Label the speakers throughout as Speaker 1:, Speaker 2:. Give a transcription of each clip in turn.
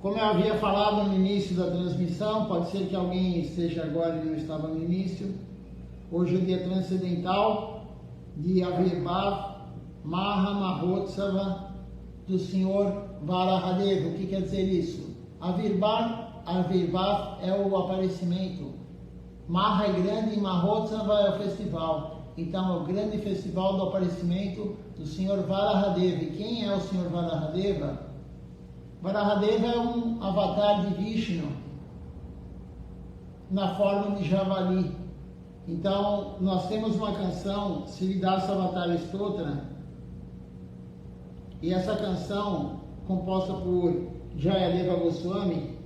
Speaker 1: Como eu havia falado no início da transmissão, pode ser que alguém esteja agora e não estava no início. Hoje é o dia transcendental de Avirvav Maha Mahotsava do Senhor Varahadeva. O que quer dizer isso? Avirvav é o aparecimento. Maha é grande e Mahotsava é o festival. Então é o grande festival do aparecimento do Senhor Varahadeva. E quem é o Senhor Varahadeva? Varahadeva é um avatar de Vishnu na forma de javali. Então nós temos uma canção, Siddhasa Avatar Stotra, e essa canção, composta por Jayadeva Goswami,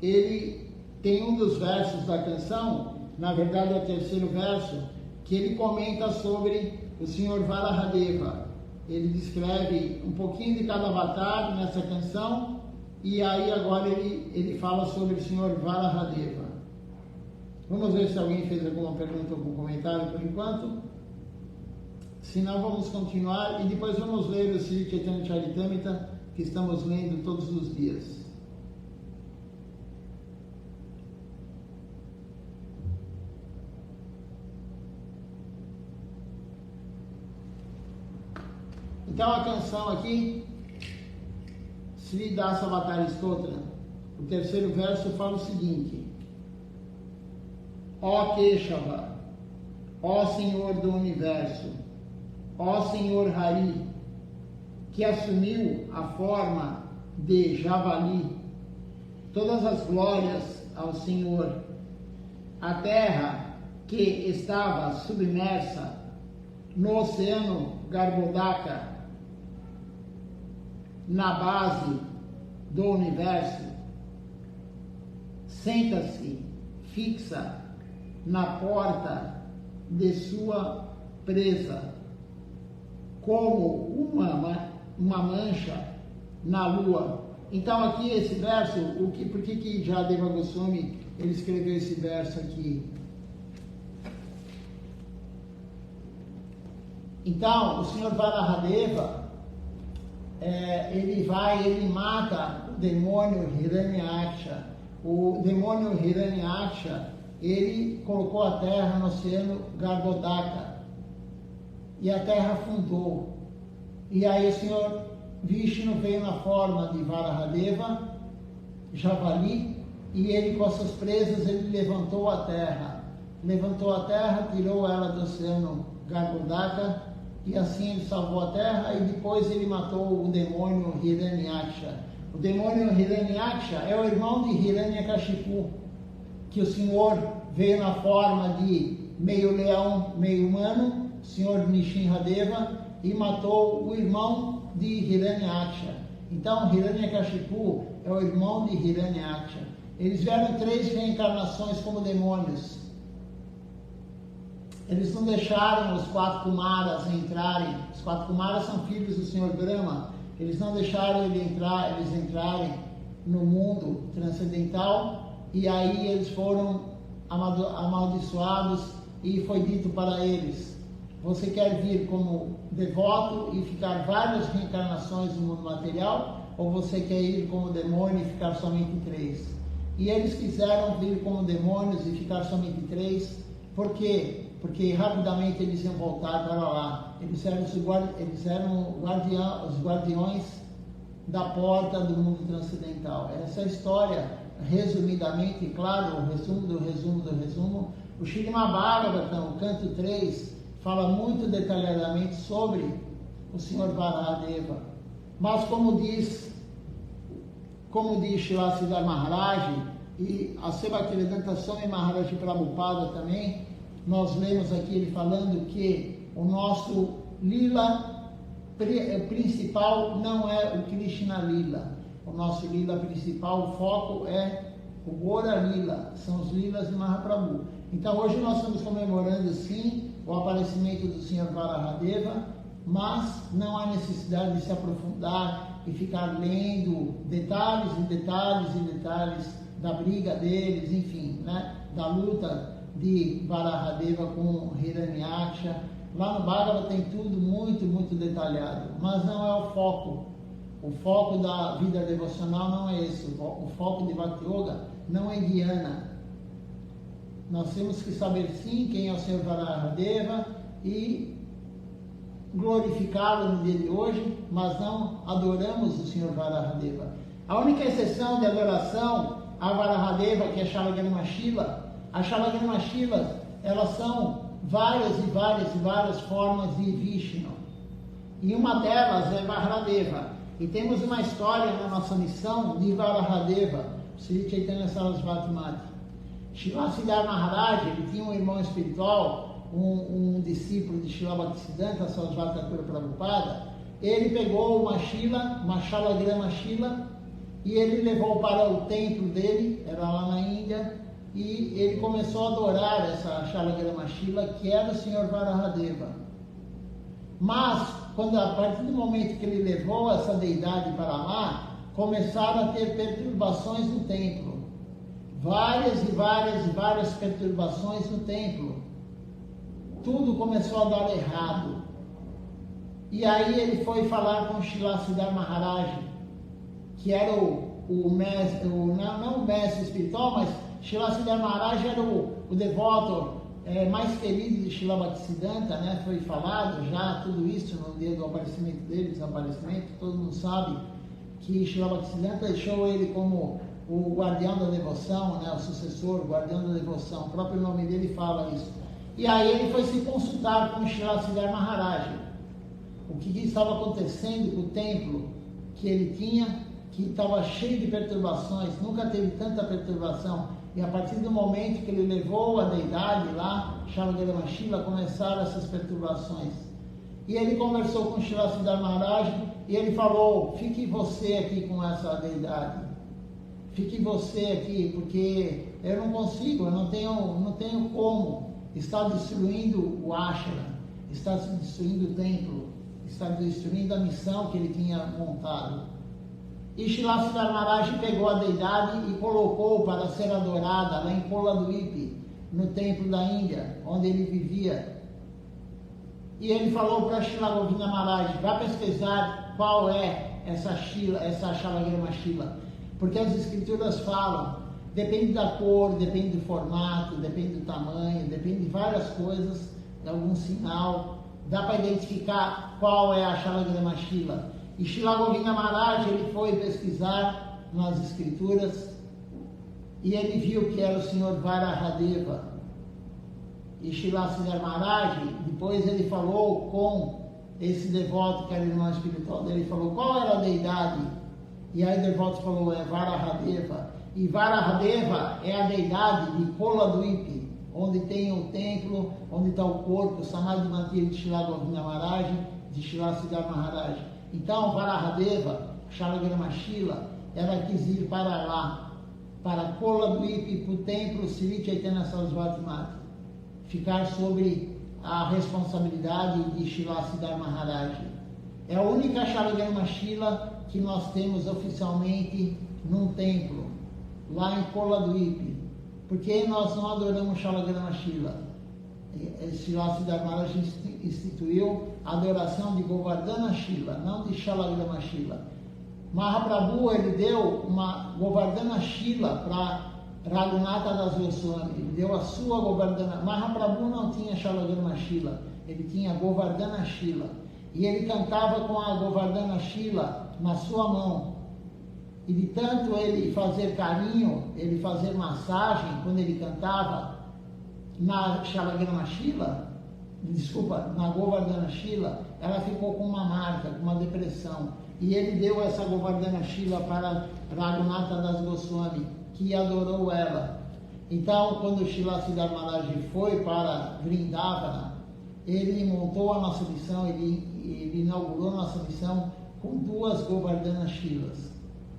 Speaker 1: ele tem um dos versos da canção, na verdade é o terceiro verso, que ele comenta sobre o Senhor Varahadeva. Ele descreve um pouquinho de cada avatar nessa canção, e aí agora ele fala sobre o Senhor Varahadeva. Vamos ver se alguém fez alguma pergunta ou algum comentário por enquanto. Se não, vamos continuar e depois vamos ler o Sri Chaitanya Charitamrita, que estamos lendo todos os dias. Então a canção aqui, Siddhasa Avatar Stotra, o terceiro verso fala o seguinte: Ó Keshava, ó Senhor do Universo, ó Senhor Hari, que assumiu a forma de javali, todas as glórias ao Senhor. A terra que estava submersa no oceano Garbhodaka, na base do universo, senta-se fixa na porta de sua presa, como uma mancha na lua. Então aqui esse verso, por que Jayadeva Goswami ele escreveu esse verso aqui? Então o Senhor Varahadeva, ele mata o demônio Hiranyaksha. O demônio Hiranyaksha, ele colocou a terra no oceano Garbhodaka e a terra afundou. E aí o Senhor Vishnu veio na forma de Varahadeva, javali, e ele com as suas presas ele levantou a terra, tirou ela do oceano Garbhodaka, e assim ele salvou a terra, e depois ele matou o demônio Hiranyaksha. O demônio Hiranyaksha é o irmão de Hiranyakashipu, que o Senhor veio na forma de meio leão, meio humano, o Senhor Nishinradeva, e matou o irmão de Hiranyaksha. Então Hiranyakashipu é o irmão de Hiranyaksha. Eles vieram 3 reencarnações como demônios. Eles não deixaram os 4 Kumaras entrarem. Os 4 Kumaras são filhos do Senhor Brahma. Eles não deixaram eles entrarem no mundo transcendental. E aí eles foram amaldiçoados e foi dito para eles: você quer vir como devoto e ficar várias reencarnações no mundo material, ou você quer ir como demônio e ficar somente 3? E eles quiseram vir como demônios e ficar somente 3. Por quê? Porque rapidamente eles iam voltar para lá. Eles eram os guardiões da porta do mundo transcendental. Essa é a história, resumidamente, claro, o resumo do resumo do resumo. O Śrīmad Bhagavatam, o canto 3, fala muito detalhadamente sobre o Senhor Varahadeva. Mas como diz Srila Siddhar Maharaj e a Sebhaktivedanta Swami Maharaj Prabhupada também, nós lemos aqui ele falando que o nosso lila principal não é o Krishna Lila. O nosso lila principal, o foco é o Gora Lila, são os lilas de Mahaprabhu. Então hoje nós estamos comemorando sim o aparecimento do Senhor Varahadeva, mas não há necessidade de se aprofundar e ficar lendo detalhes e detalhes e detalhes da briga deles, enfim, né, da luta de Varahadeva com Hiranyaksha. Lá no Bhagavad tem tudo muito, muito detalhado, mas não é o foco. O foco da vida devocional não é esse. O foco de Bhakti Yoga não é Dhyana. Nós temos que saber sim quem é o Senhor Varahamdeva e glorificá-lo no dia de hoje, mas não adoramos o Senhor Varahamdeva. A única exceção de adoração a Varahamdeva, que é Shalagrama Shila, as Shalagrama Shilas, elas são várias formas de Vishnu. E uma delas é Varahamdeva. E temos uma história na nossa missão de Varahamdeva, Sri Chaitanya Sarasvati Mati. Srila Siddhar Maharaj, ele tinha um irmão espiritual, um discípulo de Srila Bhaktisiddhanta Sarasvati Thakur Prabhupada. Ele pegou uma Shila, uma Shalagrama Shila, e ele levou para o templo dele, era lá na Índia, e ele começou a adorar essa Shalagrama Shila, que era o Senhor Varahamdeva. Mas, a partir do momento que ele levou essa deidade para lá, começaram a ter perturbações no templo. Várias perturbações no templo. Tudo começou a dar errado. E aí ele foi falar com Srila Siddhar Maharaj, que era o mestre, não o mestre espiritual, mas Srila Siddhar Maharaj era o devoto mais querido de Srila Bhaktisiddhanta, né? Foi falado já tudo isso no dia do aparecimento dele, desaparecimento. Todo mundo sabe que Srila Bhaktisiddhanta deixou ele como o guardião da devoção, né? O sucessor, o guardião da devoção. O próprio nome dele fala isso. E aí ele foi se consultar com Srila Siddhar Maharaj. O que estava acontecendo com o templo que ele tinha, que estava cheio de perturbações, nunca teve tanta perturbação. E a partir do momento que ele levou a deidade lá, Shalagrama Shila, começaram essas perturbações. E ele conversou com Srila Siddhar Maharaj e ele falou: fique você aqui com essa deidade. Fique você aqui, porque eu não consigo, eu não tenho como. Está destruindo o ashram, está destruindo o templo, está destruindo a missão que ele tinha montado. E Srila Siddhar Maharaj pegou a deidade e colocou para ser adorada lá em Koladwipi, no templo da Índia, onde ele vivia. E ele falou para Srila Govinda Maharaj: vá pesquisar qual é essa Shalagrama Shila. Porque as escrituras falam, depende da cor, depende do formato, depende do tamanho, depende de várias coisas, de algum sinal, dá para identificar qual é a Shalagrama Shila. E Srila Govinda Maharaj, ele foi pesquisar nas escrituras e ele viu que era o Senhor Varahamdeva. E Srila Siddhar Maharaj, depois ele falou com esse devoto que era o irmão espiritual dele, falou qual era a deidade. E aí o devoto falou: é Varahamdeva. E Varahamdeva é a deidade de Koladwipi, onde tem o templo, onde está o corpo, Samadhi Mantir de Srila Govinda Maharaj, de Srila Siddhar Maharaj. Então, Varahamdeva, Shalagrama Shila, ela quis ir para lá, para Koladwipi, para o templo Sri Chaitanya Sarasvati Mati, ficar sobre a responsabilidade de Srila Siddhar Maharaj. É a única Shalagrama Shila que nós temos oficialmente num templo, lá em Koladwipi. Porque nós não adoramos Shalagrama Shila. Srila Siddhar Maharaj instituiu a adoração de Govardhana Shila, não de Shalagrama Shila. Mahaprabhu, ele deu uma Govardhana Shila para Raghunatha Das Goswami. Ele deu a sua Govardhana. Mahaprabhu não tinha Shalagrama Shila, ele tinha Govardhana Shila. E ele cantava com a Govardhana Shila na sua mão. E de tanto ele fazer carinho, ele fazer massagem, quando ele cantava na Shalagrama Shila, na Govardhana Shila, ela ficou com uma marca, com uma depressão. E ele deu essa Govardhana Shila para Raghunatha Das Goswami, que adorou ela. Então, quando Srila Siddhar Maharaj foi para Vrindavana, ele montou a nossa missão, ele inaugurou a nossa missão com 2 Govardhana Shilas.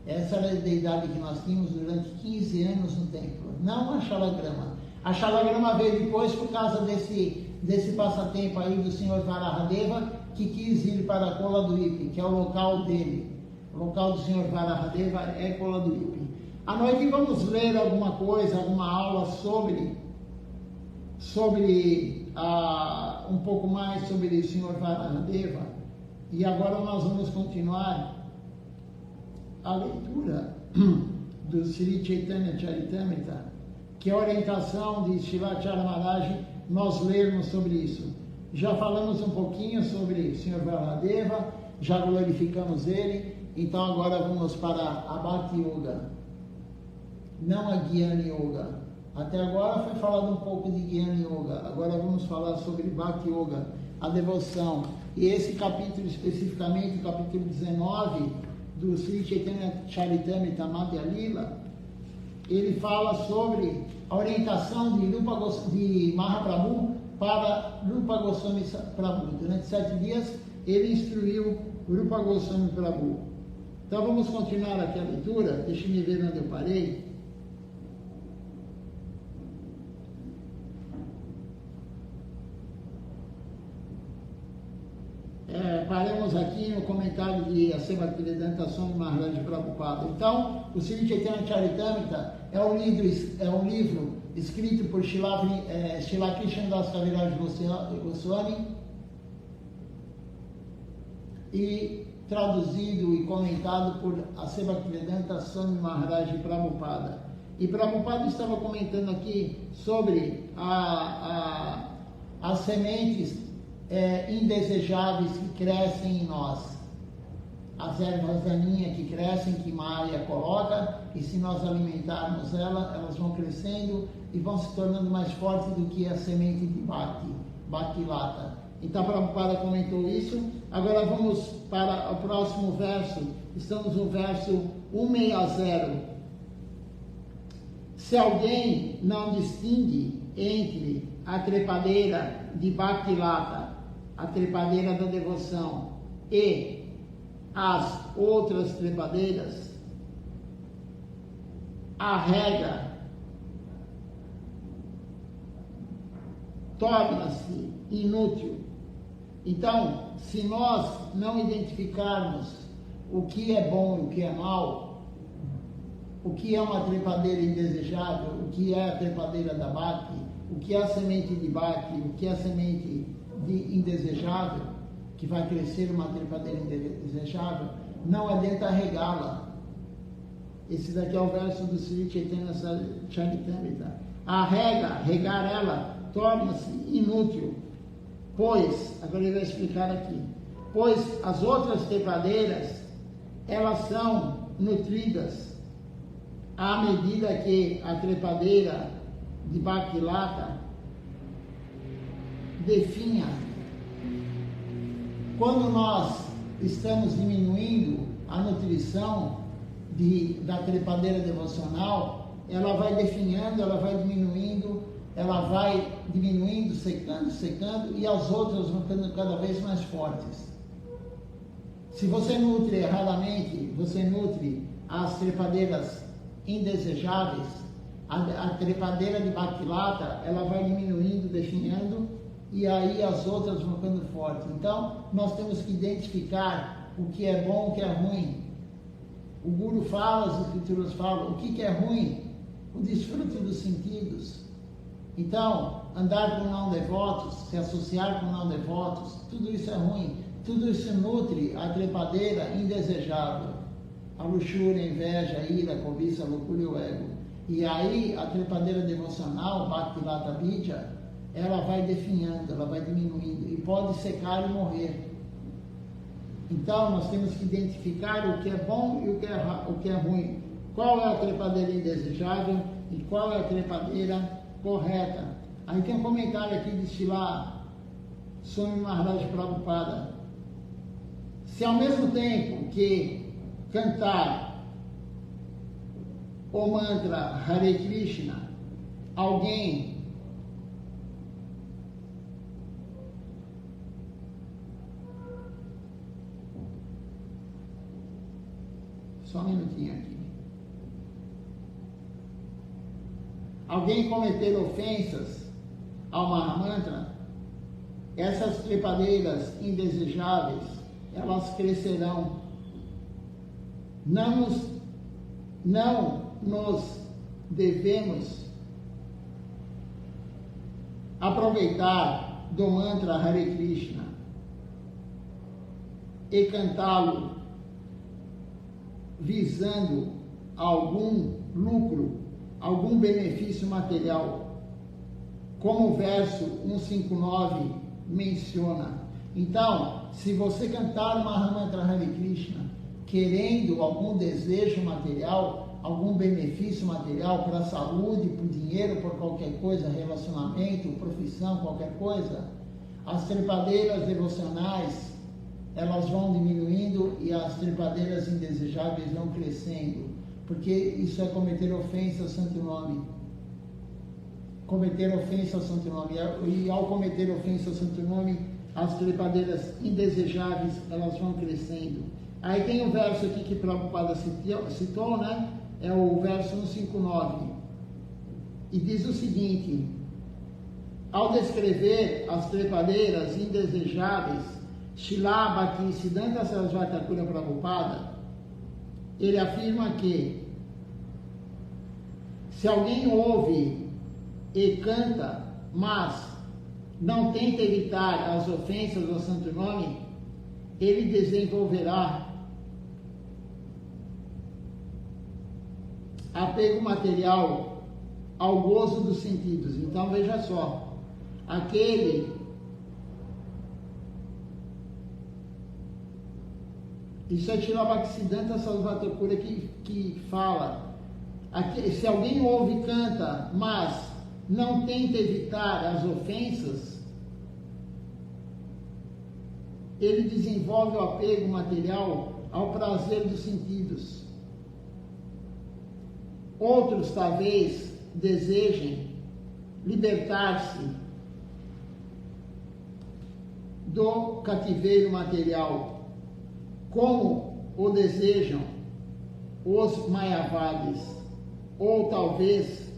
Speaker 1: Essa era a deidade que nós tínhamos durante 15 anos no templo, não a Shalagrama. A Shalagrama veio depois por causa desse passatempo aí do Senhor Varahamdeva, que quis ir para Koladwipi, que é o local dele. O local do Senhor Varahamdeva é Koladwipi. À noite vamos ler alguma coisa, alguma aula sobre um pouco mais sobre o Senhor Varahamdeva. E agora nós vamos continuar a leitura do Sri Chaitanya Charitamrita, que é a orientação de Srivacharya Maharaj, nós lermos sobre isso. Já falamos um pouquinho sobre o Sr. Valadeva, já glorificamos ele, então agora vamos para a Bhakti Yoga, não a Jnana Yoga. Até agora foi falado um pouco de Jnana Yoga, agora vamos falar sobre Bhakti Yoga, a devoção. E esse capítulo especificamente, o capítulo 19 do Sri Chaitanya Charitamrita Madhya Lila, ele fala sobre a orientação de Mahaprabhu para Rupa Goswami Prabhu. Durante 7 dias ele instruiu Rupa Goswami Prabhu. Então vamos continuar aqui a leitura, deixa eu ver onde eu parei. Paramos aqui no comentário de Asema Bhaktivedanta Swami Maharaj Prabhupada. Então, o Sri Chaitanya Charitamrita é um livro escrito por Srila Krishnadas Kaviraj Goswami e traduzido e comentado por Asema Bhaktivedanta Swami Maharaj Prabhupada. E Prabhupada estava comentando aqui sobre as sementes indesejáveis que crescem em nós, as ervas daninhas que crescem, que Maya coloca, e se nós alimentarmos elas vão crescendo e vão se tornando mais fortes do que a semente de Bhakti Lata. Então Prabhupada comentou isso. Agora vamos para o próximo verso, estamos no verso 160. Se alguém não distingue entre a trepadeira de Bhakti Lata, a trepadeira da devoção, e as outras trepadeiras, a regra torna-se inútil. Então, se nós não identificarmos o que é bom e o que é mal, o que é uma trepadeira indesejável, o que é a trepadeira da Bhakti, o que é a semente de Bhakti, o que é a semente de indesejável, que vai crescer uma trepadeira indesejável, não adianta regá-la. Esse daqui é o verso do Sri Chaitanya Charitamrita. A regar ela, torna-se inútil, pois, agora ele vai explicar aqui, pois as outras trepadeiras, elas são nutridas à medida que a trepadeira de Bhakti Lata definha. Quando nós estamos diminuindo a nutrição da trepadeira devocional, ela vai definhando, ela vai diminuindo, secando, e as outras vão ficando cada vez mais fortes. Se você nutre erradamente, você nutre as trepadeiras indesejáveis, a trepadeira de Bhakti Lata, ela vai diminuindo, definhando, e aí as outras vão ficando fortes. Então, nós temos que identificar o que é bom, o que é ruim. O Guru fala, as Escrituras falam, o que é ruim? O desfrute dos sentidos. Então, andar com não devotos, se associar com não devotos, tudo isso é ruim. Tudo isso nutre a trepadeira indesejável. A luxúria, a inveja, a ira, a cobiça, a loucura e o ego. E aí, a trepadeira devocional, Bhakti Lata Vidya, ela vai definhando, ela vai diminuindo e pode secar e morrer. Então, nós temos que identificar o que é bom e o que é ruim. Qual é a trepadeira indesejável e qual é a trepadeira correta. Aí tem um comentário aqui de Srila Swami Maharaj Prabhupada. Se ao mesmo tempo que cantar o mantra Hare Krishna, alguém só um minutinho aqui. Alguém cometer ofensas ao Mahamantra, essas trepadeiras indesejáveis, elas crescerão. Não nos devemos aproveitar do mantra Hare Krishna e cantá-lo visando algum lucro, algum benefício material, como o verso 159 menciona. Então, se você cantar Mahamantra Hare Krishna querendo algum desejo material, algum benefício material para a saúde, por dinheiro, por qualquer coisa, relacionamento, profissão, qualquer coisa, as trepadeiras devocionais, elas vão diminuindo e as trepadeiras indesejáveis vão crescendo, porque isso é cometer ofensa ao santo nome. Cometer ofensa ao santo nome. E ao cometer ofensa ao santo nome, as trepadeiras indesejáveis, elas vão crescendo. Aí tem o verso aqui que Prabhupada citou, né? É o verso 159. E diz o seguinte: ao descrever as trepadeiras indesejáveis, Srila Bhaktisiddhanta Sarasvati Thakur Prabhupada, ele afirma que se alguém ouve e canta, mas não tenta evitar as ofensas ao santo nome, ele desenvolverá apego material ao gozo dos sentidos. Então veja só, isso é Srila Bhaktisiddhanta Sarasvati Thakur que fala, se alguém ouve e canta, mas não tenta evitar as ofensas, ele desenvolve o apego material ao prazer dos sentidos. Outros talvez desejem libertar-se do cativeiro material, como o desejam os Mayavadis, ou talvez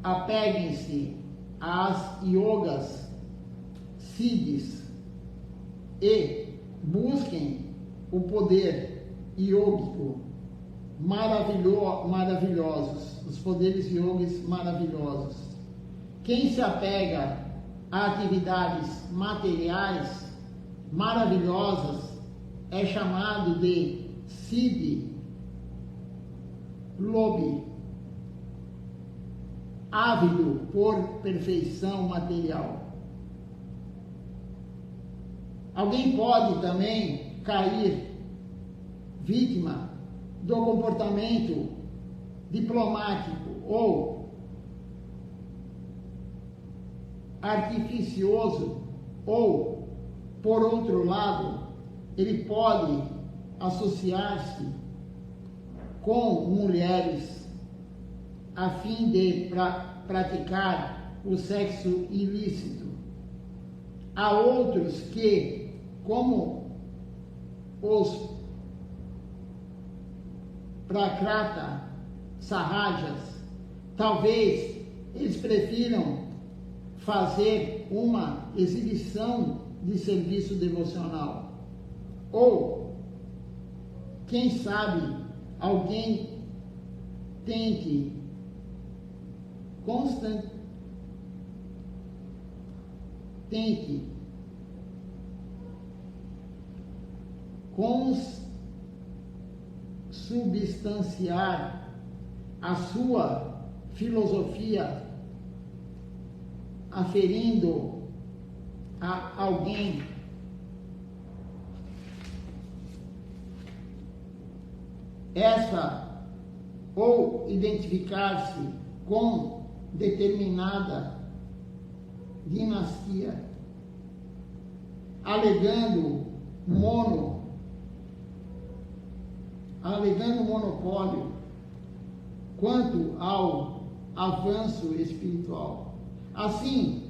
Speaker 1: apeguem-se às yogas siddhis e busquem o poder yógico maravilhosos, os poderes yogis maravilhosos. Quem se apega a atividades materiais maravilhosas é chamado de siddhi lobi, ávido por perfeição material. Alguém pode também cair vítima do comportamento diplomático ou artificioso, ou, por outro lado, ele pode associar-se com mulheres a fim de praticar o sexo ilícito. Há outros que, como os Prakrata Sahajas, talvez eles prefiram fazer uma exibição de serviço devocional. Ou, quem sabe, alguém tente consubstanciar a sua filosofia aferindo a alguém essa, ou identificar-se com determinada dinastia, alegando monopólio quanto ao avanço espiritual. Assim,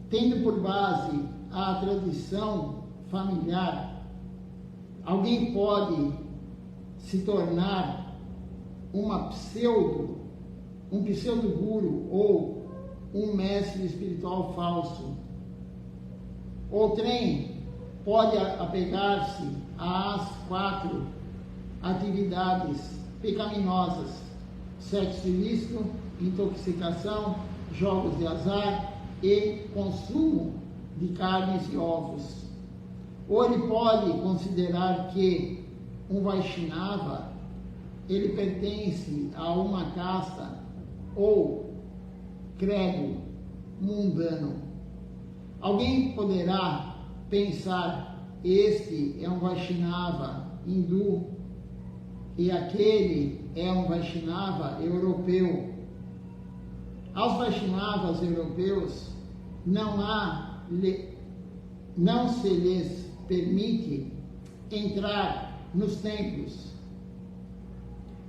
Speaker 1: tendo por base a tradição familiar, alguém pode se tornar um pseudo-guru ou um mestre espiritual falso. Outrem pode apegar-se às 4 atividades pecaminosas: sexo ilícito, intoxicação, jogos de azar e consumo de carnes e ovos. Ou ele pode considerar que um Vaishnava, ele pertence a uma casta ou credo mundano. Alguém poderá pensar, este é um Vaishnava hindu e aquele é um Vaishnava europeu. Aos Vaishnavas europeus não se lhes permite entrar nos templos.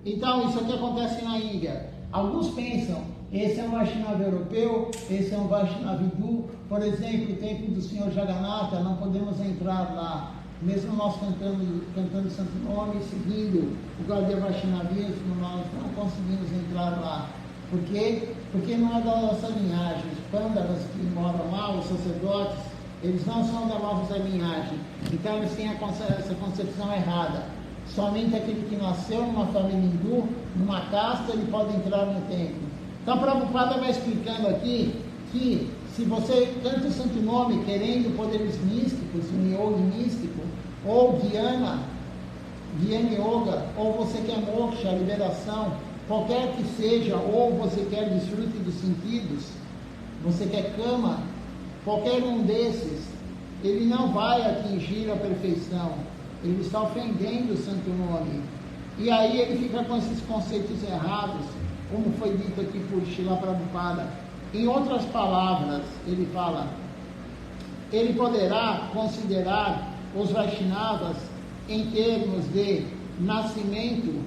Speaker 1: Então, isso aqui acontece na Índia. Alguns pensam, esse é um Vaishnava europeu, esse é um Vaishnava hindu. Por exemplo, o templo do Senhor Jagannatha, não podemos entrar lá. Mesmo nós cantando Santo Nome, seguindo o Gaudiya Vaishnavismo, nós não conseguimos entrar lá. Por quê? Porque não é da nossa linhagem. Os pândalas que moram lá, os sacerdotes, eles não são da nossa linhagem. Então eles têm essa concepção errada. Somente aquele que nasceu numa família hindu, numa casta, ele pode entrar no templo. Então Prabhupada vai explicando aqui que se você canta o Santo Nome querendo poderes místicos, um yoga místico, ou Dhyana Yoga, ou você quer moksha, liberação, qualquer que seja, ou você quer desfrute dos sentidos, você quer kama, qualquer um desses, ele não vai atingir a perfeição. Ele está ofendendo o Santo Nome. E aí ele fica com esses conceitos errados, como foi dito aqui por Srila Prabhupada. Em outras palavras, ele fala, ele poderá considerar os Vaishnavas em termos de nascimento,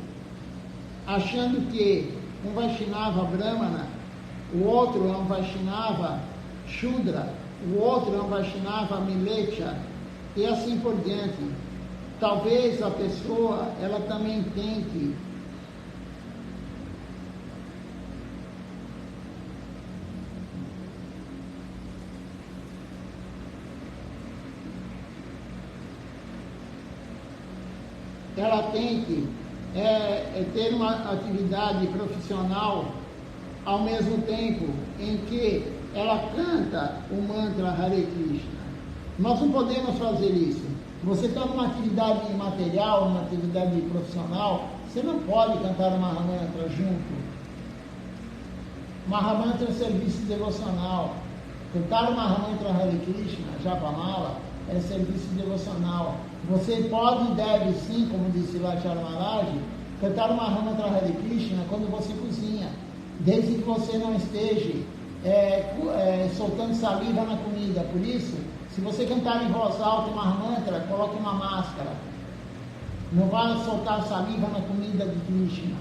Speaker 1: achando que um Vaishnava Brahmana, o outro é um Vaishnava Shudra, o outro é um Vaishnava Milecha, e assim por diante. Talvez a pessoa, ela também tente ter uma atividade profissional ao mesmo tempo em que ela canta o mantra Hare Krishna. Nós não podemos fazer isso. Você está numa atividade material, numa atividade profissional, você não pode cantar o Mahamantra junto. Mahamantra é serviço devocional. Cantar o Mahamantra Hare Krishna, Japamala, é serviço devocional. Você pode e deve, sim, como disse Lachara Maharaj, cantar o Mahamantra Hare Krishna quando você cozinha, desde que você não esteja soltando saliva na comida. Por isso, se você cantar em voz alta o Mahamantra, coloque uma máscara. Não vai soltar saliva na comida de Krishna.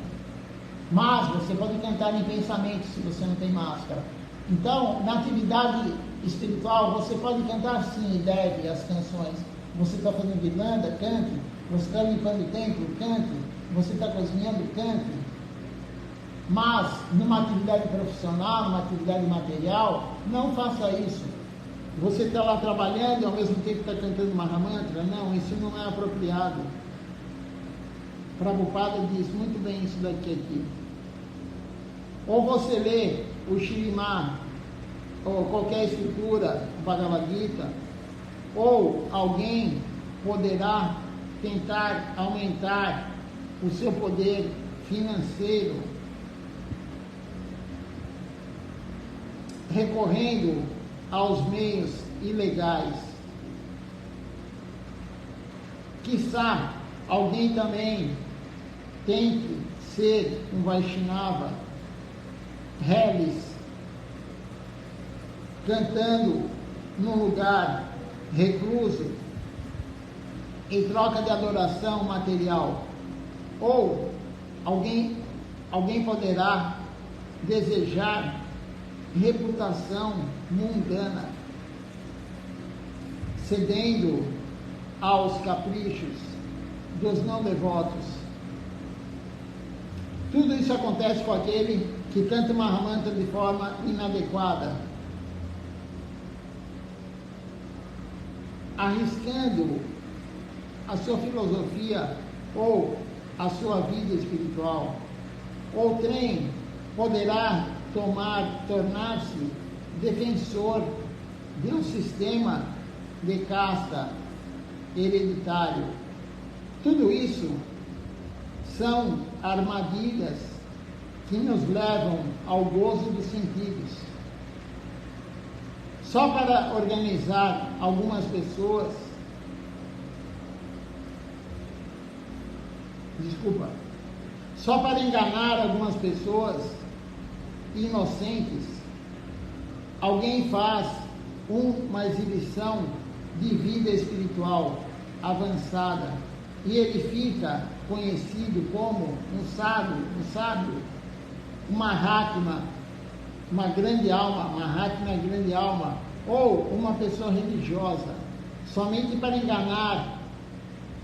Speaker 1: Mas você pode cantar em pensamento se você não tem máscara. Então, na atividade espiritual, você pode cantar sim e deve as canções. Você está fazendo virlanda, cante. Você está limpando o templo, cante. Você está cozinhando, cante. Mas, numa atividade profissional, numa atividade material, não faça isso. Você está lá trabalhando e ao mesmo tempo está cantando Mahamantra? Não, isso não é apropriado. Prabhupada diz muito bem isso daqui aqui. Ou você lê o Shrimad, ou qualquer escritura, o Bhagavad Gita, ou alguém poderá tentar aumentar o seu poder financeiro, recorrendo aos meios ilegais. Quiçá alguém também tente ser um Vaishnava reles, cantando num lugar recluso, em troca de adoração material. Ou alguém poderá desejar reputação mundana, cedendo aos caprichos dos não devotos. Tudo isso acontece com aquele que canta o Mahamantra de forma inadequada, arriscando a sua filosofia ou a sua vida espiritual. Outrem poderá tornar-se defensor de um sistema de casta hereditário. Tudo isso são armadilhas que nos levam ao gozo dos sentidos. Só para organizar algumas pessoas, só para enganar algumas pessoas inocentes, alguém faz uma exibição de vida espiritual avançada e ele fica conhecido como um sábio, uma Mahatma, uma grande alma, ou uma pessoa religiosa, somente para enganar.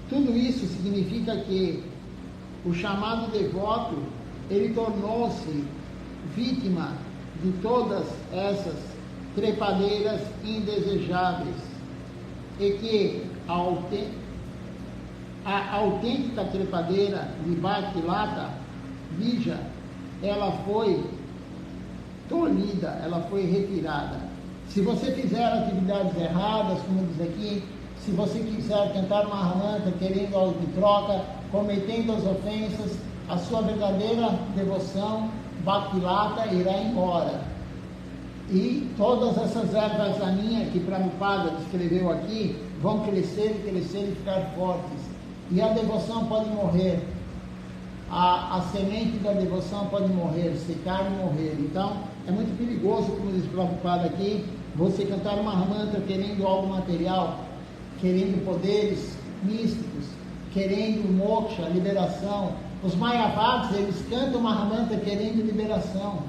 Speaker 1: Tudo isso significa que o chamado devoto, ele tornou-se vítima de todas essas trepadeiras indesejáveis, e que a autêntica trepadeira de Bhakti-lata Bija, ela foi tolhida, ela foi retirada. Se você fizer atividades erradas, como diz aqui, se você quiser cantar uma Mahamantra querendo algo de troca, cometendo as ofensas, a sua verdadeira devoção Bhakti-lata irá embora. E todas essas ervas daninhas que Prabhupada descreveu aqui vão crescer e ficar fortes. E a devoção pode morrer. A semente da devoção pode morrer, secar e morrer. Então, é muito perigoso, como diz Prabhupada aqui, você cantar uma Mahamantra querendo algo material, querendo poderes místicos, querendo moksha, liberação. Os Mayavadas, eles cantam uma Mahamantra querendo liberação.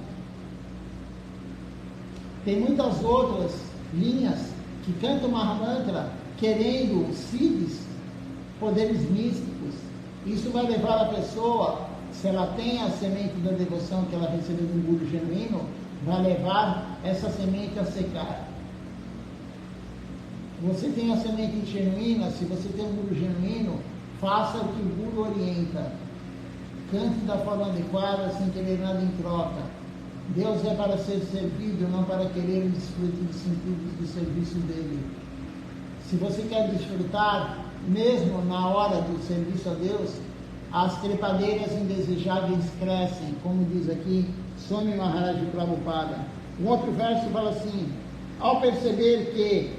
Speaker 1: Tem muitas outras linhas que cantam uma Mahamantra querendo siddhis, poderes místicos. Isso vai levar a pessoa, se ela tem a semente da devoção que ela recebeu de um guru genuíno, vai levar essa semente a secar. Você tem a semente genuína, se você tem um guru genuíno, faça o que o guru orienta. Cante da forma adequada, sem querer nada em troca. Deus é para ser servido, não para querer o desfrute dos sentidos do serviço dele. Se você quer desfrutar, mesmo na hora do serviço a Deus, as trepadeiras indesejáveis crescem, como diz aqui Swami Maharaj Prabhupada. Um outro verso fala assim: ao perceber que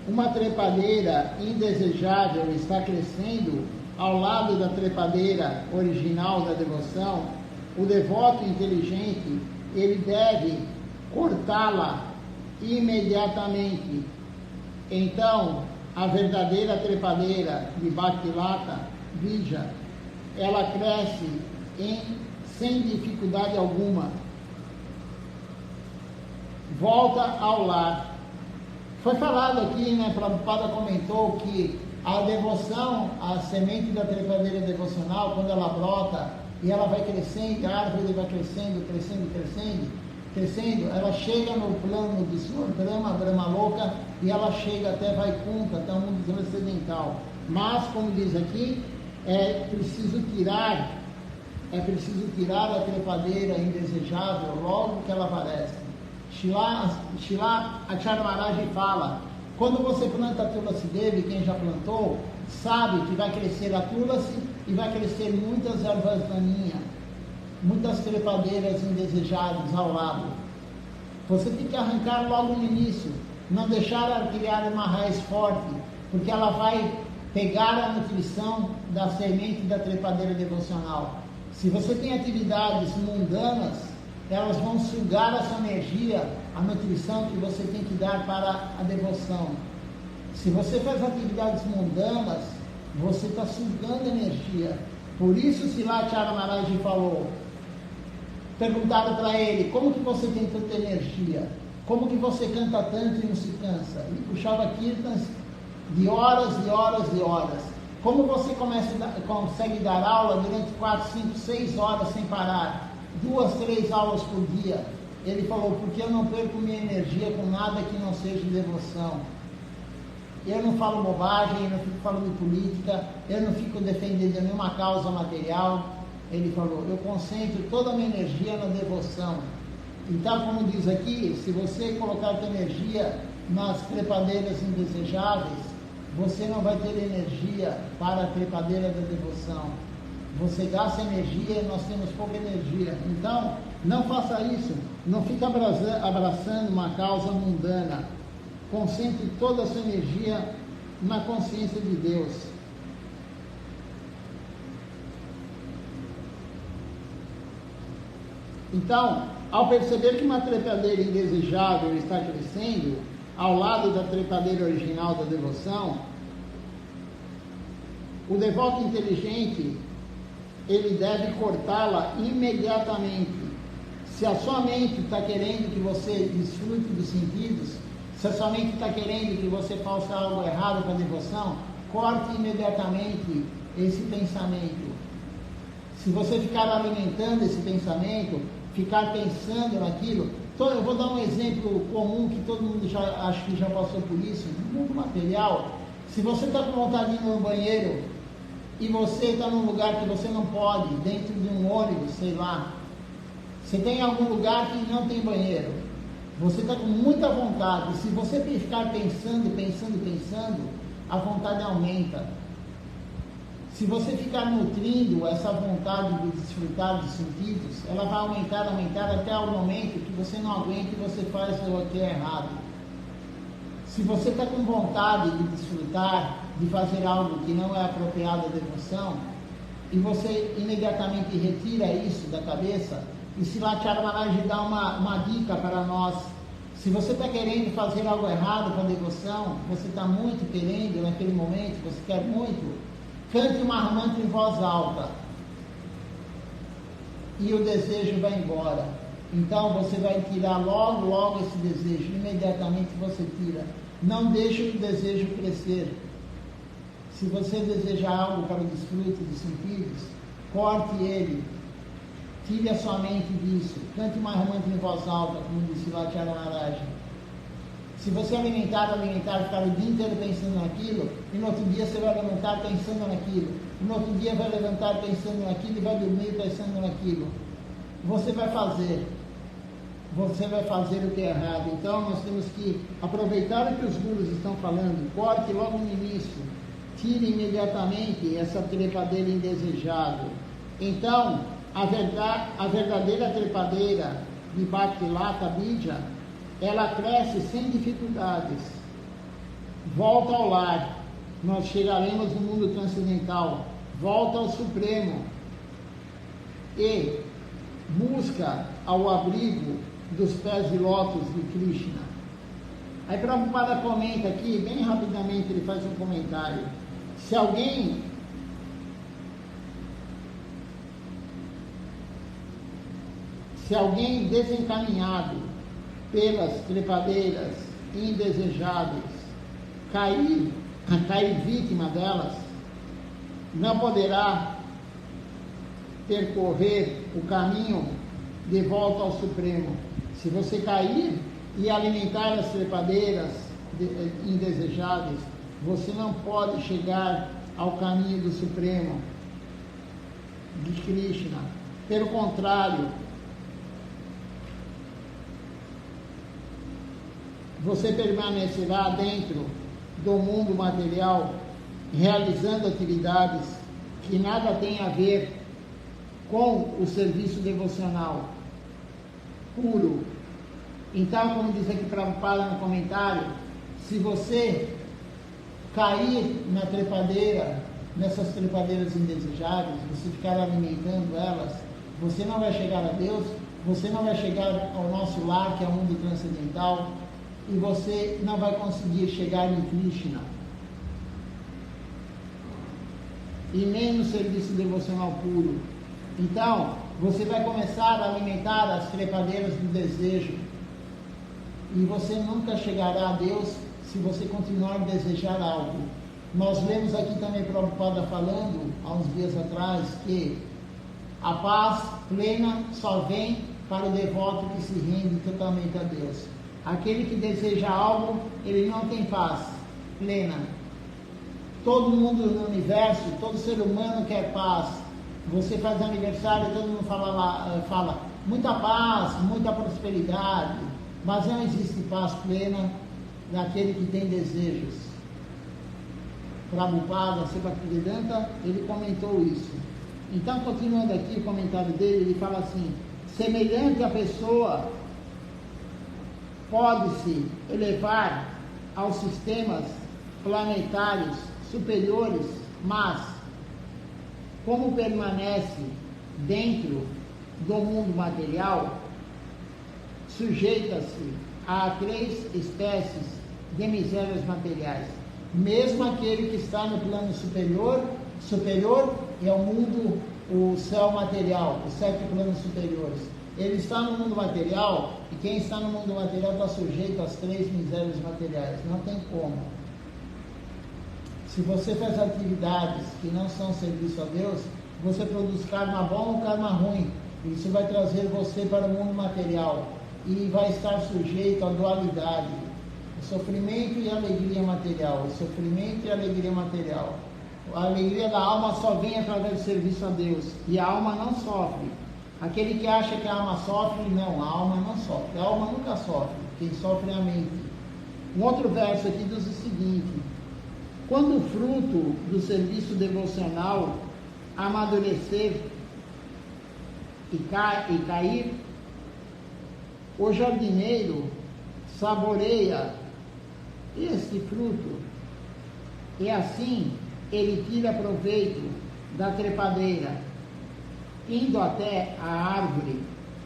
Speaker 1: uma trepadeira indesejável está crescendo ao lado da trepadeira original da devoção, o devoto inteligente, ele deve cortá-la imediatamente. Então, a verdadeira trepadeira de Bhakti-lata Bija, ela cresce sem dificuldade alguma. Volta ao lar. Foi falado aqui, né, Prabhupada comentou que a devoção, a semente da trepadeira devocional, quando ela brota e ela vai crescendo, a árvore vai crescendo, ela chega no plano de Senhor Brahma Loka, e ela chega até Vaikuntha, até o mundo transcendental. Mas, como diz aqui, é preciso tirar a trepadeira indesejável logo que ela aparece. Shila Acharya Maharaj fala: quando você planta a Tulasi Devi, quem já plantou, sabe que vai crescer a Tulasi e vai crescer muitas ervas daninhas, muitas trepadeiras indesejáveis ao lado. Você tem que arrancar logo no início, não deixar ela criar uma raiz forte, porque ela vai pegar a nutrição da semente da trepadeira devocional. Se você tem atividades mundanas, elas vão sugar a sua energia, a nutrição que você tem que dar para a devoção. Se você faz atividades mundanas, você está sugando energia. Por isso, Shila Acharya Maharaj falou, perguntaram para ele: como que você tem tanta energia? Como que você canta tanto e não se cansa? Ele puxava kirtans de horas e horas e horas. Como você consegue dar aula durante 4, 5, 6 horas sem parar? 2, 3 aulas por dia. Ele falou: porque eu não perco minha energia com nada que não seja devoção. Eu não falo bobagem, eu não fico falando política, eu não fico defendendo nenhuma causa material. Ele falou: eu concentro toda a minha energia na devoção. Então, como diz aqui, se você colocar a tua energia nas trepadeiras indesejáveis, você não vai ter energia para a trepadeira da devoção. Você gasta energia e nós temos pouca energia. Então, não faça isso. Não fique abraçando uma causa mundana. Concentre toda a sua energia na consciência de Deus. Então, ao perceber que uma trepadeira indesejável está crescendo, ao lado da trepadeira original da devoção, o devoto inteligente, ele deve cortá-la imediatamente. Se a sua mente está querendo que você desfrute dos sentidos, se a sua mente está querendo que você faça algo errado com a devoção, corte imediatamente esse pensamento. Se você ficar alimentando esse pensamento, ficar pensando naquilo, eu vou dar um exemplo comum que todo mundo acho que já passou por isso, no mundo material. Se você está com vontade de ir no banheiro e você está num lugar que você não pode, dentro de um ônibus, sei lá, você tem algum lugar que não tem banheiro, você está com muita vontade, se você ficar pensando, a vontade aumenta. Se você ficar nutrindo essa vontade de desfrutar dos sentidos, ela vai aumentar até o momento que você não aguenta e você faz o que é errado. Se você está com vontade de desfrutar, de fazer algo que não é apropriado à devoção, e você imediatamente retira isso da cabeça, e Silacharya Maharaj dá uma dica para nós. Se você está querendo fazer algo errado com a devoção, você está muito querendo naquele momento, você quer muito, cante uma mantra em voz alta e o desejo vai embora. Então você vai tirar logo esse desejo, imediatamente você tira. Não deixe o desejo crescer. Se você deseja algo para o desfrute dos sentidos, corte ele, tire a sua mente disso, cante uma mantra em voz alta, como disse Silacharya Maharaj. Se você alimentar, ficar o dia inteiro pensando naquilo, e no outro dia você vai levantar pensando naquilo, e no outro dia vai levantar pensando naquilo, e vai dormir pensando naquilo, você vai fazer o que é errado. Então nós temos que aproveitar o que os gurus estão falando, corte logo no início, tire imediatamente essa trepadeira indesejável. Então, a verdadeira trepadeira de Bhakti-Lata Bija, ela cresce sem dificuldades. Volta ao lar, nós chegaremos no mundo transcendental, volta ao Supremo e busca ao abrigo dos pés de lótus de Krishna. Aí Prabhupada comenta aqui, bem rapidamente ele faz um comentário. Se alguém desencaminhado pelas trepadeiras indesejáveis cair vítima delas, não poderá percorrer o caminho de volta ao Supremo. Se você cair e alimentar as trepadeiras indesejáveis, você não pode chegar ao caminho do Supremo de Krishna. Pelo contrário, você permanecerá dentro do mundo material, realizando atividades que nada têm a ver com o serviço devocional puro. Então, como diz aqui Prabhupada no comentário, se você cair na trepadeira, nessas trepadeiras indesejáveis, você ficar alimentando elas, você não vai chegar a Deus, você não vai chegar ao nosso lar, que é o mundo transcendental, e você não vai conseguir chegar em Krishna e nem no serviço devocional puro. Então, você vai começar a alimentar as trepadeiras do desejo e você nunca chegará a Deus se você continuar a desejar algo. Nós lemos aqui também Prabhupada falando, há uns dias atrás, que a paz plena só vem para o devoto que se rende totalmente a Deus. Aquele que deseja algo, ele não tem paz plena. Todo mundo no universo, todo ser humano quer paz. Você faz aniversário, todo mundo fala muita paz, muita prosperidade, mas não existe paz plena naquele que tem desejos. Prabhupada, Bhaktivedanta, ele comentou isso. Então, continuando aqui o comentário dele, ele fala assim: semelhante a pessoa pode-se elevar aos sistemas planetários superiores, mas como permanece dentro do mundo material, sujeita-se a 3 espécies de misérias materiais. Mesmo aquele que está no plano superior é o mundo, o céu material, os 7 planos superiores. Ele está no mundo material, e quem está no mundo material está sujeito às 3 misérias materiais. Não tem como. Se você faz atividades que não são serviço a Deus, você produz karma bom ou karma ruim. Isso vai trazer você para o mundo material e vai estar sujeito à dualidade, o sofrimento e a alegria material, o sofrimento e a alegria material. A alegria da alma só vem através do serviço a Deus, e a alma não sofre. Aquele que acha que a alma sofre, não, a alma não sofre, a alma nunca sofre, quem sofre é a mente. Um outro verso aqui diz o seguinte: quando o fruto do serviço devocional amadurecer e cair, o jardineiro saboreia este fruto, e assim ele tira proveito da trepadeira, indo até a árvore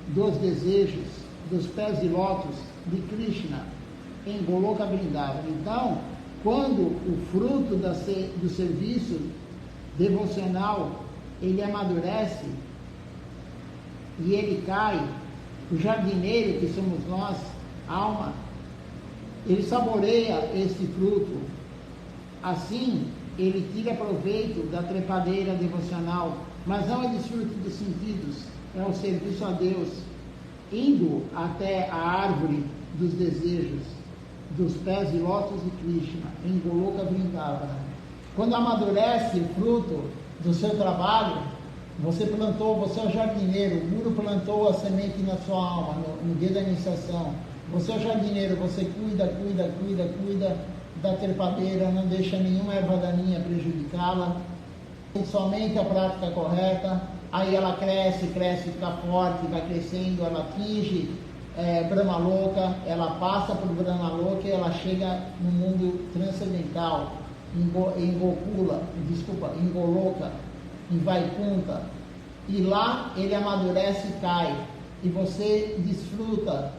Speaker 1: dos desejos, dos pés de lótus de Krishna, em Goloka Vrindavan. Então, quando o fruto do serviço devocional ele amadurece e ele cai, o jardineiro que somos nós, alma, ele saboreia esse fruto. Assim, ele tira proveito da trepadeira devocional, mas não é desfrute dos sentidos, é o serviço a Deus, indo até a árvore dos desejos, dos pés de lótus de Krishna, em Goloka Vrindavana. Quando amadurece o fruto do seu trabalho, você plantou, você é o jardineiro, o Guru plantou a semente na sua alma, no dia da iniciação. Você é o jardineiro, você cuida da trepadeira, não deixa nenhuma erva daninha prejudicá-la, somente a prática correta, aí ela cresce, fica forte, vai crescendo, ela atinge Brahma Loka, ela passa por Brahma Loka e ela chega no mundo transcendental, em Goloka, em Vaikunta, e lá ele amadurece e cai, e você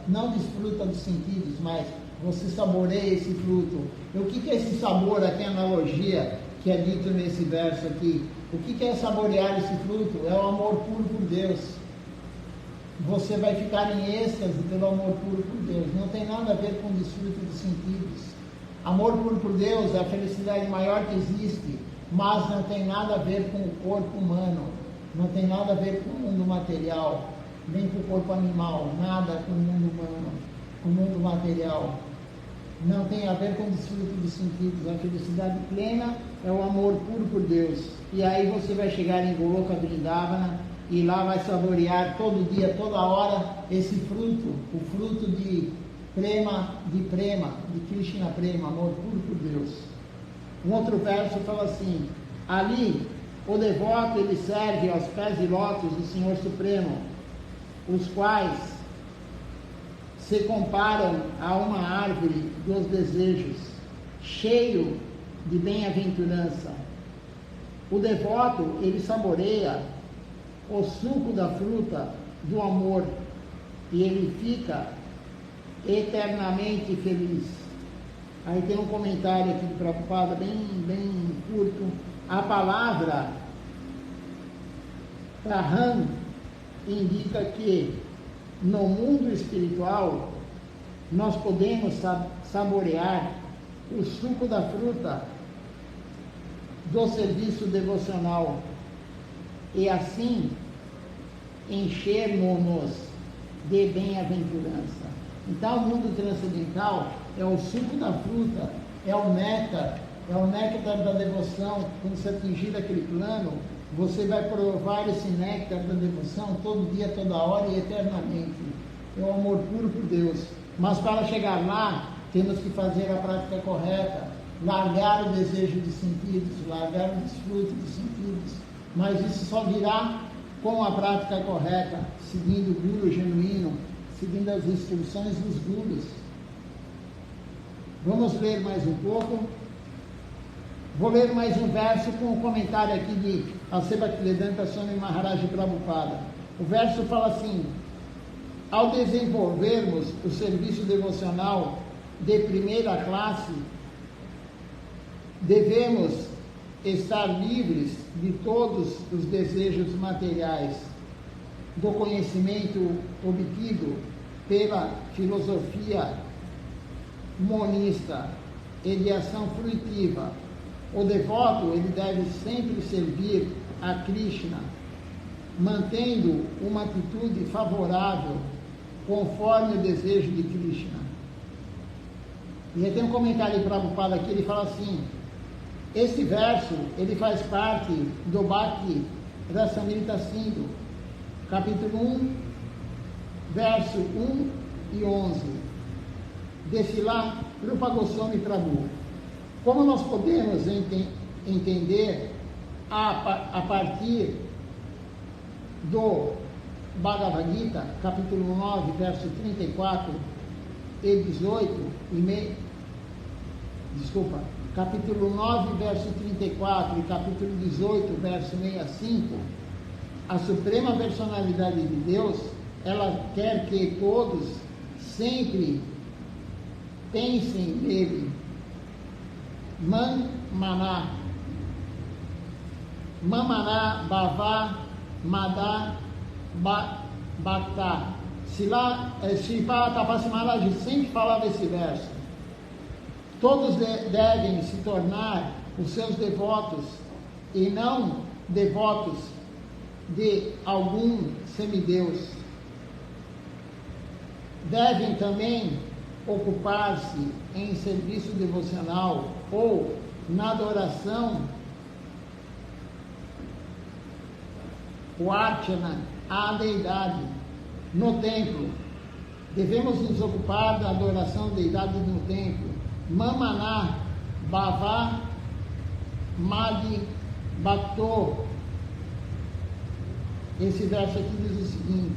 Speaker 1: não desfruta dos sentidos, mas você saboreia esse fruto. E o que é esse sabor aqui, a analogia que é dito nesse verso aqui? O que é saborear esse fruto? É o amor puro por Deus. Você vai ficar em êxtase pelo amor puro por Deus. Não tem nada a ver com o desfrute dos sentidos. Amor puro por Deus é a felicidade maior que existe, mas não tem nada a ver com o corpo humano, não tem nada a ver com o mundo material, nem com o corpo animal, nada com o mundo humano, com o mundo material. Não tem a ver com o desfrute dos sentidos. A felicidade plena é o amor puro por Deus. E aí você vai chegar em Goloka Vrindavana e lá vai saborear todo dia, toda hora, esse fruto, o fruto de Krishna Prema, amor puro por Deus. Um outro verso fala assim: ali o devoto ele serve aos pés de lótus do Senhor Supremo, os quais se comparam a uma árvore dos desejos, cheio de bem-aventurança. O devoto, ele saboreia o suco da fruta do amor e ele fica eternamente feliz. Aí tem um comentário aqui de Prabhupada, bem curto. A palavra Prahan indica que no mundo espiritual nós podemos saborear o suco da fruta do serviço devocional e assim enchermos-nos de bem-aventurança. Então o mundo transcendental é o suco da fruta, é o néctar da devoção. Quando você atingir aquele plano, você vai provar esse néctar da devoção todo dia, toda hora e eternamente. É o amor puro por Deus. Mas para chegar lá, temos que fazer a prática correta. largar o desejo dos sentidos, largar o desfrute dos sentidos, mas isso só virá com a prática correta, seguindo o guru genuíno, seguindo as instruções dos gurus. Vamos ler mais um pouco. Vou ler mais um verso com um comentário aqui de Assi Bhaktivedanta Swami Maharaj Prabhupada. O verso fala assim: ao desenvolvermos o serviço devocional de primeira classe, devemos estar livres de todos os desejos materiais, do conhecimento obtido pela filosofia monista e de ação fruitiva. O devoto, ele deve sempre servir a Krishna, mantendo uma atitude favorável, conforme o desejo de Krishna. E aí tem um comentário de Prabhupada aqui, ele fala assim: esse verso, ele faz parte do Bhakti Rasamrita Sindhu, capítulo 1, verso 1 e 11, desse lá, Rupa Goswami Prabhu. Como nós podemos entender a partir do Bhagavad Gita, capítulo 9, verso 34 e 18, capítulo 9, verso 34 e capítulo 18, verso 65, a Suprema Personalidade de Deus, ela quer que todos sempre pensem nele. Mamana Bhava Mada Bhakta. Sripad Tapasi Maharaj sempre falava esse verso. Todos devem se tornar os seus devotos e não devotos de algum semideus. Devem também ocupar-se em serviço devocional ou na adoração, o archana, à deidade, no templo. Devemos nos ocupar da adoração à deidade no templo. Mamana Bhava Madi Bhakto. Esse verso aqui diz o seguinte: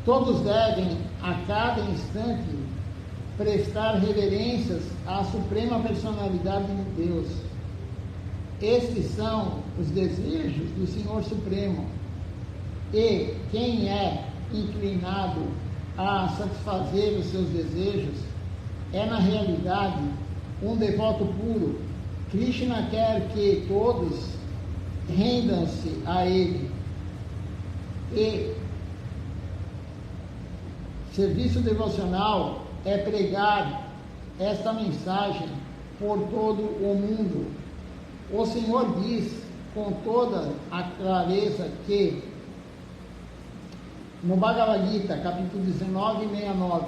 Speaker 1: todos devem a cada instante prestar reverências à Suprema Personalidade de Deus. Estes são os desejos do Senhor Supremo, e quem é inclinado a satisfazer os seus desejos é, na realidade, um devoto puro. Krishna quer que todos rendam-se a Ele. E serviço devocional é pregar esta mensagem por todo o mundo. O Senhor diz com toda a clareza que no Bhagavad Gita, capítulo 19 e 69,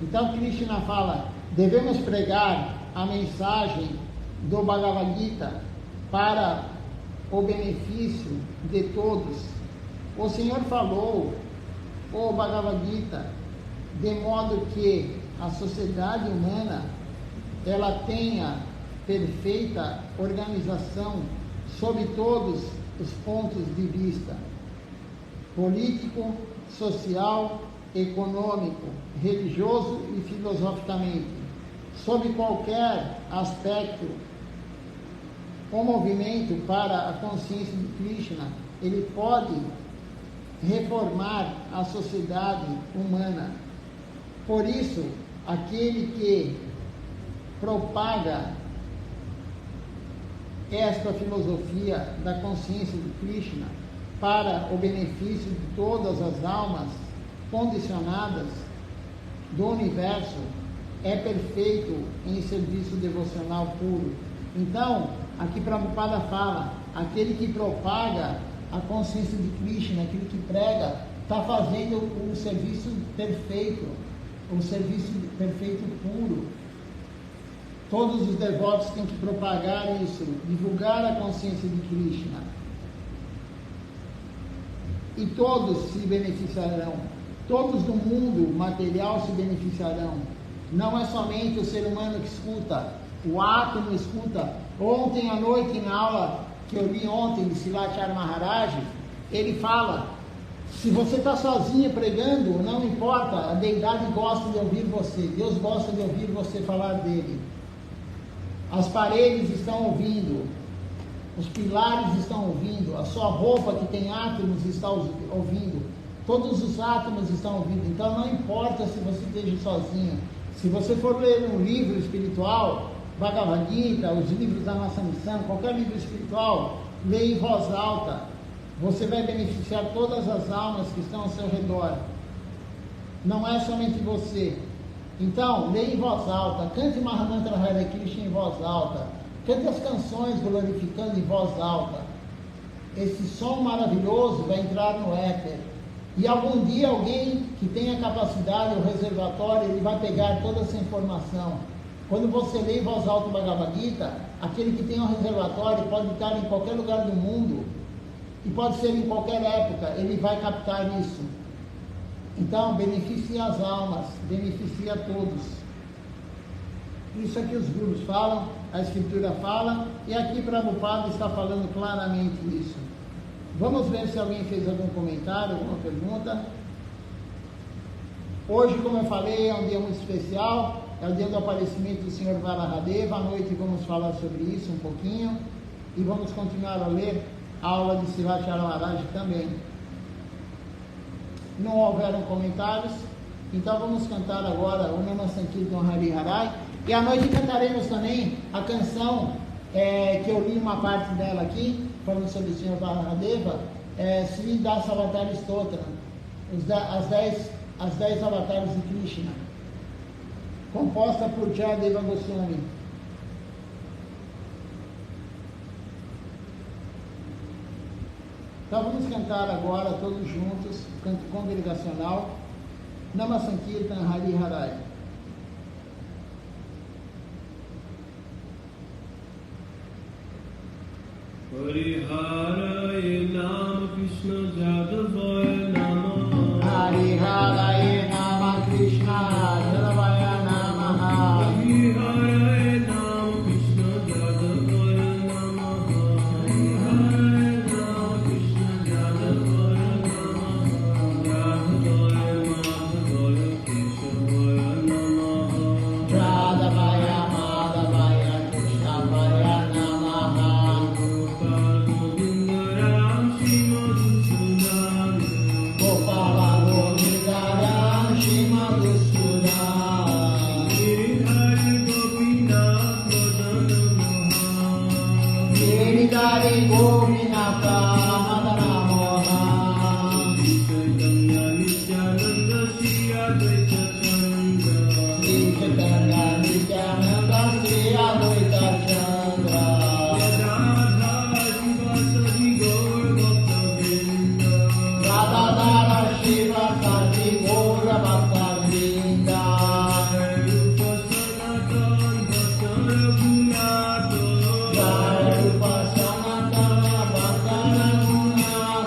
Speaker 1: então Krishna fala: devemos pregar a mensagem do Bhagavad Gita para o benefício de todos. O Senhor falou o Bhagavad Gita de modo que a sociedade humana ela tenha perfeita organização sob todos os pontos de vista: político, social, econômico, religioso e filosoficamente. Sob qualquer aspecto, o movimento para a consciência de Krishna, ele pode reformar a sociedade humana. Por isso, aquele que propaga esta filosofia da consciência de Krishna para o benefício de todas as almas condicionadas do universo é perfeito em serviço devocional puro. Então, aqui Prabhupada fala: aquele que propaga a consciência de Krishna, aquele que prega, está fazendo o serviço perfeito, o serviço perfeito puro. Todos os devotos têm que propagar isso, divulgar a consciência de Krishna. E todos se beneficiarão. Todos do mundo material se beneficiarão. Não é somente o ser humano que escuta, o átomo escuta. Ontem à noite, na aula que eu li ontem de Silachara Maharaj, ele fala, se você está sozinho pregando, não importa, a deidade gosta de ouvir você, Deus gosta de ouvir você falar dele. As paredes estão ouvindo, os pilares estão ouvindo, a sua roupa que tem átomos está ouvindo, todos os átomos estão ouvindo. Então não importa se você esteja sozinho, se você for ler um livro espiritual, Bhagavad Gita, os livros da nossa missão, qualquer livro espiritual, leia em voz alta, você vai beneficiar todas as almas que estão ao seu redor, não é somente você. Então, leia em voz alta, cante Mahamantra Hare Krishna em voz alta, cante as canções glorificando em voz alta. Esse som maravilhoso vai entrar no éter. E algum dia alguém que tenha capacidade, o reservatório, ele vai pegar toda essa informação. Quando você lê em voz alta o Bhagavad Gita, aquele que tem um reservatório pode estar em qualquer lugar do mundo, e pode ser em qualquer época, ele vai captar isso. Então, beneficia as almas, beneficia todos. Isso é que os gurus falam, a escritura fala, e aqui Prabhupada está falando claramente isso. Vamos ver se alguém fez algum comentário, alguma pergunta. Hoje, como eu falei, é um dia muito especial, é o dia do aparecimento do Senhor Varahamdeva. À noite vamos falar sobre isso um pouquinho, e vamos continuar a ler a aula de Silachara Maharaj também. Não houveram comentários, então vamos cantar agora o Nama Sankirtan Hari Harai, e à noite cantaremos também a canção que eu li uma parte dela aqui, falando sobre o Senhor Varahamdeva, Sri Das Avatar Stotra, as 10 avatares de Krishna, composta por Jayadeva Goswami. Então vamos cantar agora todos juntos, canto congregacional, Nama Sankirtan Hari Harai.
Speaker 2: Hari Harai Nama Krishna Jadavaya Namaha.
Speaker 1: Hari Harai Nama Krishna Jadavaya Namaha.
Speaker 2: Hari Harai Nama Krishna Jadavaya Namaha. Hari Harai Nama Krishna Jadavaya Namaha. Jadavaya Madhavaya Keshavaya Namaha.
Speaker 1: Jadavaya Madhavaya Keshavaya Namaha. Gopala Govindaram Shri Madhusudan. Giridhari Govinatha Madana Mohan. Sri Chaitanya Nityananda Sri Advaita Chandra. Radhadara Shiva Sati Gaura Bhakta Vrinda. Jai Rupa Sanatana Bhakta Raghunatha.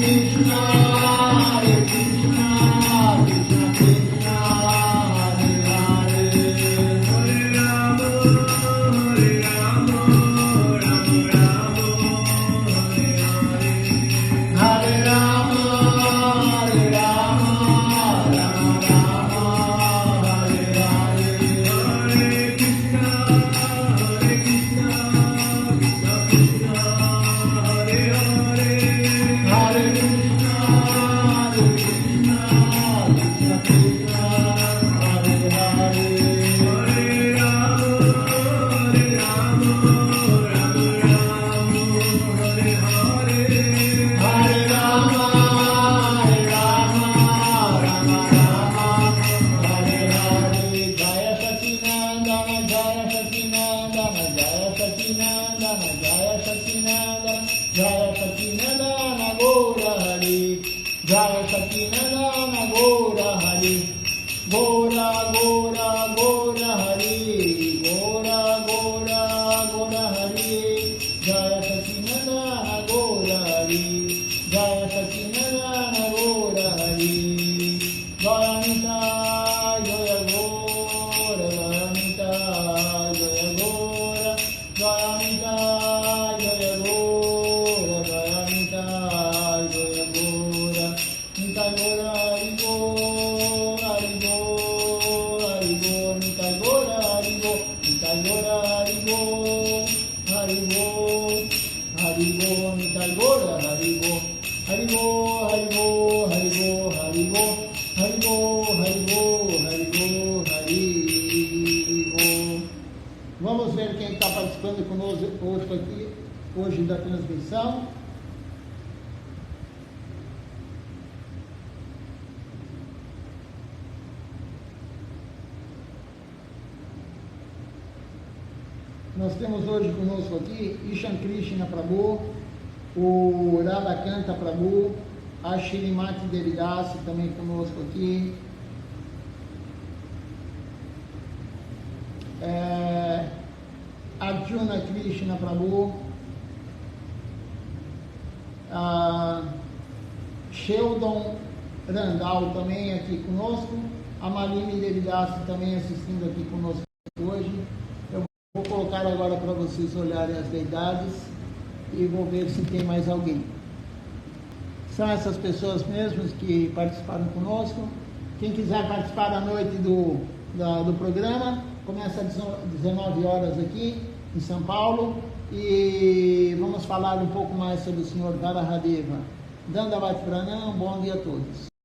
Speaker 1: Krishna, Hare Krishna, Krishna Krishna, Hare Hare,
Speaker 2: Hare Rama, Hare Rama, Rama Rama, Hare Hare.
Speaker 1: Hare Rama, Hare Rama, Rama Rama, Hare Hare,
Speaker 2: Hare Krishna, Krishna Krishna, Hare Hare.
Speaker 1: Hare Krishna, Krishna Krishna, Hare Hare,
Speaker 2: Hare Rama, Rama Rama, Hare Hare.
Speaker 1: Hare Rama, Hare Rama, Rama Rama, Hare Hare, Jaya Sacinandana, Jaya Sacinandana, Jaya Sacinandana, Jaya Sacinandana, Jaya Sacinandana, Gora Hari, Jaya Sacinandana, Gora Hari, Gora Gora Gora Hari, Gora Gora Gora Hari, Jaya Sacinandana, Gora Hari, Jaya Sacinandana, Gora Hari, Jaya Nitai, Jaya Gora, Jaya Nitai, Jaya Gora, Jaya Nitai, Jaya Gora, Jaya Nitai, Jaya Gora, Nitai Gora, Hari Go, Hari Go, Hari Go, Nitai Gora, Hari Go, Nitai Gora, Hari Go, Hari Go, Hari Go, Nitai Gora, Hari Go, Hari Go, Hari Go, Hari Go, Hari Go, Hari Go, Hari Go, Hari Go, Hari Go. Vamos ver quem está participando conosco aqui hoje da transmissão. Nós temos hoje conosco aqui Ishan Krishna Prabhu, o Radhakanta Prabhu, a Shrimati Devidasi também conosco aqui, Arjuna Krishna Prabhu, Sheldon Randall também aqui conosco, a Malini Devidasi também assistindo aqui conosco hoje. Eu vou colocar agora para vocês olharem as deidades e vou ver se tem mais alguém. São essas pessoas mesmas que participaram conosco. Quem quiser participar da noite do programa, começa às 19 horas aqui em São Paulo e vamos falar um pouco mais sobre o Senhor Varahamdeva. Dandavat Pranam, bom dia a todos.